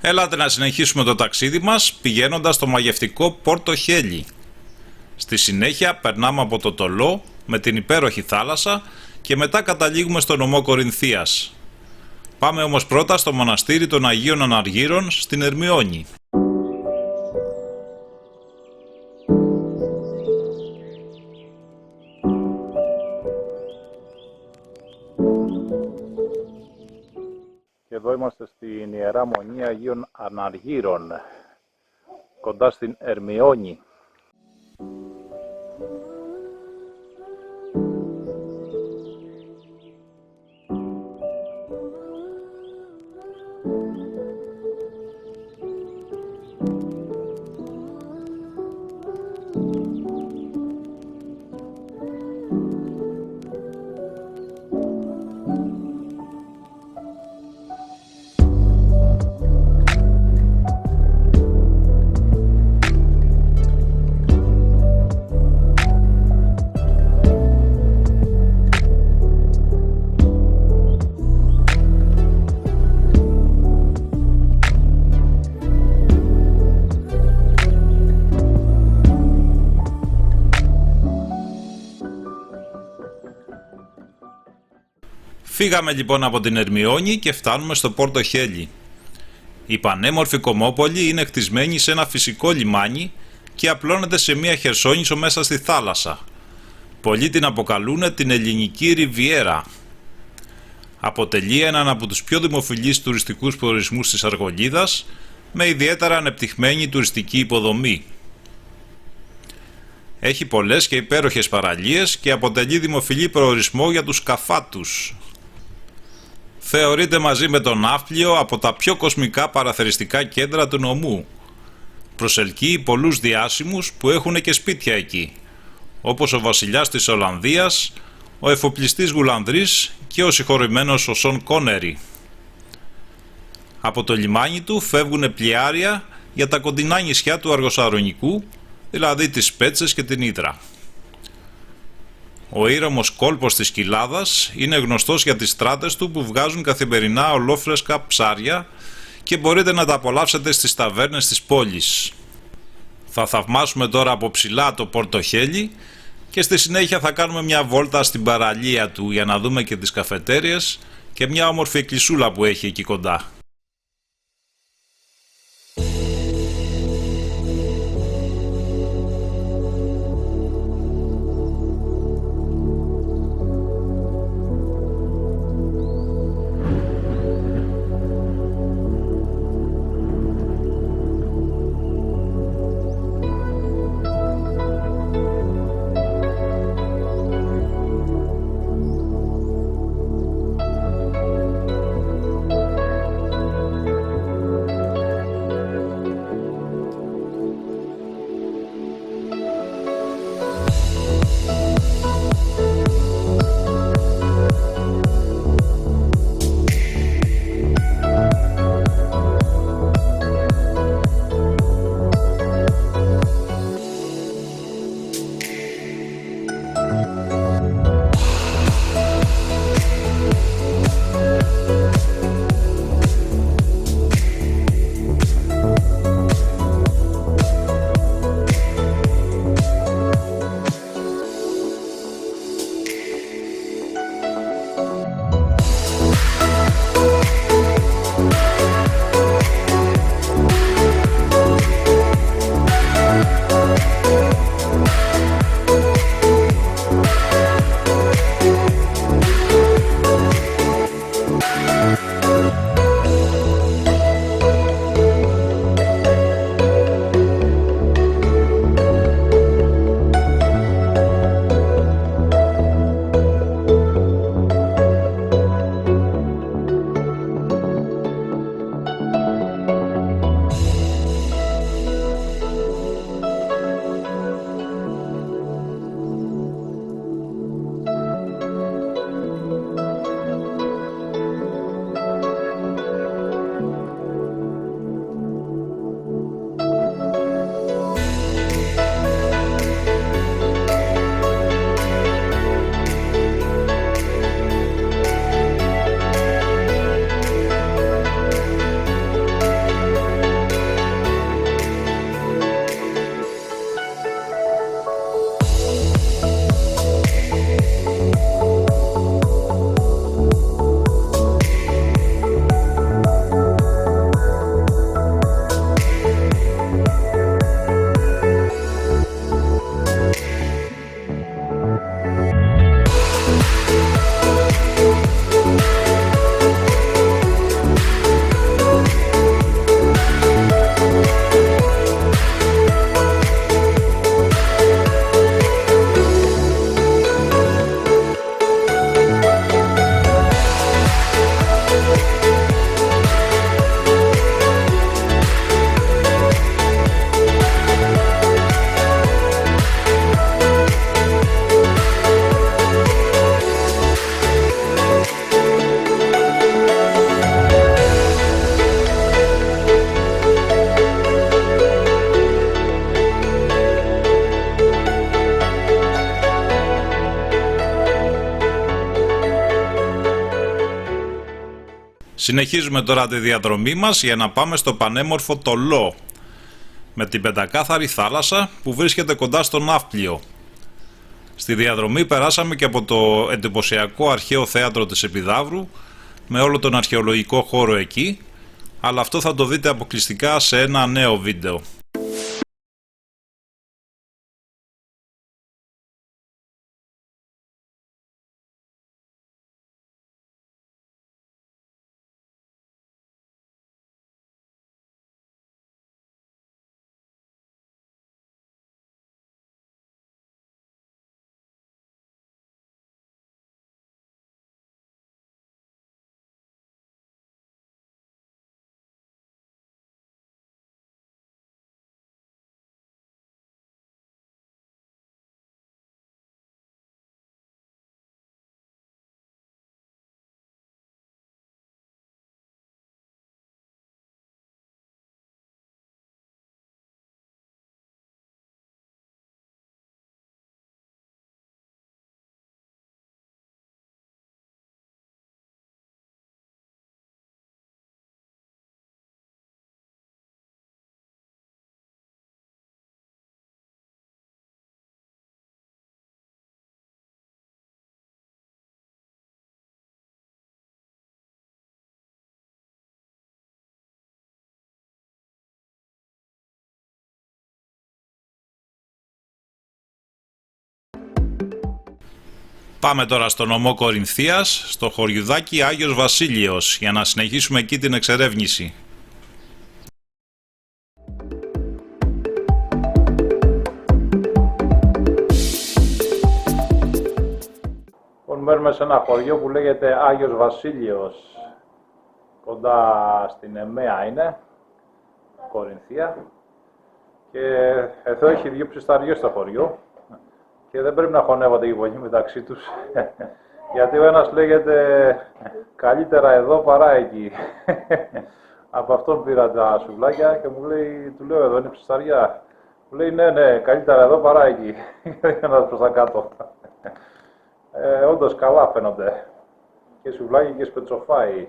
Έλατε να συνεχίσουμε το ταξίδι μας πηγαίνοντας στο μαγευτικό Πόρτο Χέλι. Στη συνέχεια περνάμε από το Τολό με την υπέροχη θάλασσα και μετά καταλήγουμε στο νομό Κορινθίας. Πάμε όμως πρώτα στο μοναστήρι των Αγίων Αναργύρων στην Ερμιώνη. Και εδώ είμαστε στην Ιερά Μονή Αγίων Αναργύρων, κοντά στην Ερμιώνη. Φύγαμε λοιπόν από την Ερμιώνη και φτάνουμε στο Πόρτο Χέλι. Η πανέμορφη Κομόπολη είναι χτισμένη σε ένα φυσικό λιμάνι και απλώνεται σε μια χερσόνησο μέσα στη θάλασσα. Πολλοί την αποκαλούν την ελληνική Ριβιέρα. Αποτελεί έναν από τους πιο δημοφιλείς τουριστικούς προορισμούς της Αργολίδας, με ιδιαίτερα ανεπτυγμένη τουριστική υποδομή. Έχει πολλές και υπέροχες παραλίες και αποτελεί δημοφιλή προορισμό για τους σκαφάτους. Θεωρείται μαζί με τον Ναύπλιο από τα πιο κοσμικά παραθεριστικά κέντρα του νομού. Προσελκύει πολλούς διάσημους που έχουν και σπίτια εκεί, όπως ο βασιλιάς της Ολλανδίας, ο εφοπλιστής Γουλανδρής και ο συγχωρημένος ο Σον Κόνερι. Από το λιμάνι του φεύγουν πλοιάρια για τα κοντινά νησιά του Αργοσαρονικού, δηλαδή τις Πέτσες και την Ύδρα. Ο ήρεμος κόλπος της Κοιλάδας είναι γνωστός για τις στράτες του που βγάζουν καθημερινά ολόφρεσκα ψάρια και μπορείτε να τα απολαύσετε στις ταβέρνες της πόλης. Θα θαυμάσουμε τώρα από ψηλά το Πόρτο Χέλι και στη συνέχεια θα κάνουμε μια βόλτα στην παραλία του για να δούμε και τις καφετέριες και μια όμορφη εκκλησούλα που έχει εκεί κοντά. Συνεχίζουμε τώρα τη διαδρομή μας για να πάμε στο πανέμορφο Τολό, με την πεντακάθαρη θάλασσα που βρίσκεται κοντά στο Ναύπλιο. Στη διαδρομή περάσαμε και από το εντυπωσιακό αρχαίο θέατρο της Επιδαύρου, με όλο τον αρχαιολογικό χώρο εκεί, αλλά αυτό θα το δείτε αποκλειστικά σε ένα νέο βίντεο. Πάμε τώρα στο νομό Κορινθίας, στο χωριουδάκι Άγιος Βασίλειος, για να συνεχίσουμε εκεί την εξερεύνηση. Μένουμε σε ένα χωριό που λέγεται Άγιος Βασίλειος, κοντά στην Εμέα είναι, Κορινθία, και εδώ έχει δύο ψισταριές στο χωριό και δεν πρέπει να χωνεύονται οι πολλοί μεταξύ τους, γιατί ο ένας λέγεται καλύτερα εδώ παρά εκεί. Από αυτόν πήρα τα σουβλάκια και μου λέει, του λέω εδώ είναι ψισταριά. Μου λέει ναι, καλύτερα εδώ παρά εκεί, για να προς τα κάτω. Όντως καλά φαίνονται, και σουβλάκι και σπετσοφάι.